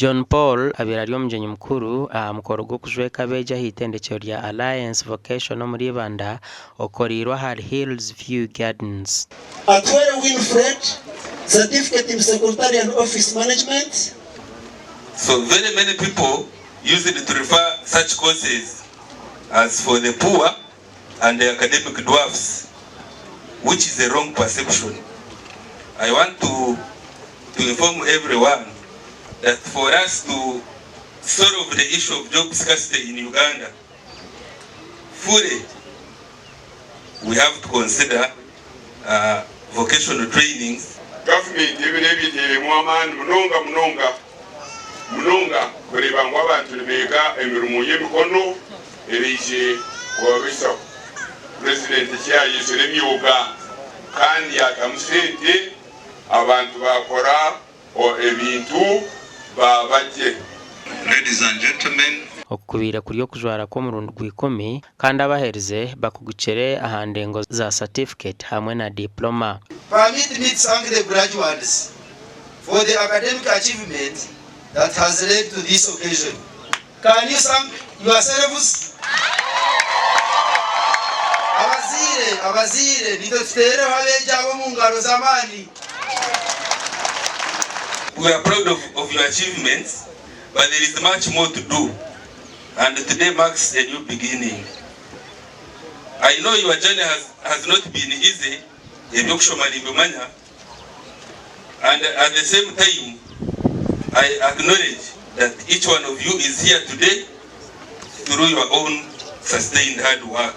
John Paul abirari omujenyi mukuru mukoro gwo kujweka beja hitendekero rya Alliance Vocational muri Banda okorirwa har Hills View Gardens. Atwere Winfred, certificate in secretary and office management. So very many people use it to refer such courses as for the poor and the academic dwarfs, which is a wrong perception. I want to inform everyone that for us to solve the issue of job scarcity in Uganda fully, we have to consider vocational trainings. Government ebirebitire muamani munonga kureba ngo abantu bega emirumu y'emikono erije kwabisa president cyayisire myuga kandi akamusente abantu bakora ebintu babajye. Ladies and gentlemen, okubira kuriyo kujwara ko murundi gwikumi kandi abahereze bakugucere ahandengo za certificate hamwe na diploma. Permit me to thank the graduates for the academic achievement that has led to this occasion. Can you thank yourselves? Abazire nitotere habeja abo mu ngaro zamani. we are proud of your achievements, but there is much more to do. And today marks a new beginning. I know your journey has not been easy, and at the same time, I acknowledge that each one of you is here today through your own sustained hard work.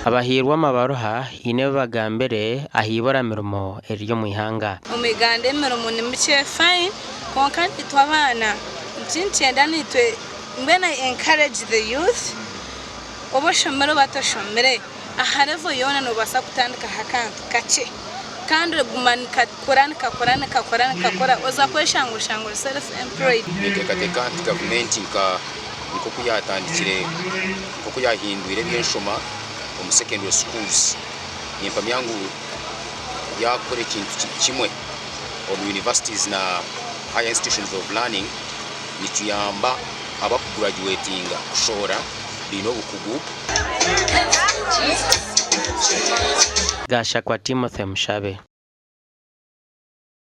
Abahirwa amabaroha ine bagambere ahibora mirumo eriyo muihanga. Umigande mirumo ni mche fine konka itwabana cyintenda nitwe mbena encourage the youth oboshomero batoshomere aharevo yona no basa kutandika hakantu kace kandi gumanika kora oza kweshango self employed tekateka government niko kuyatandikire niko kuyahindwire byeshoma mu secondary schools nimpamya yangu yakore kintu kimwe on universities na higher institutions of learning nituyamba abakugraduatinga kushora bino bukugu. Gasha kwa Timothy Mshabe.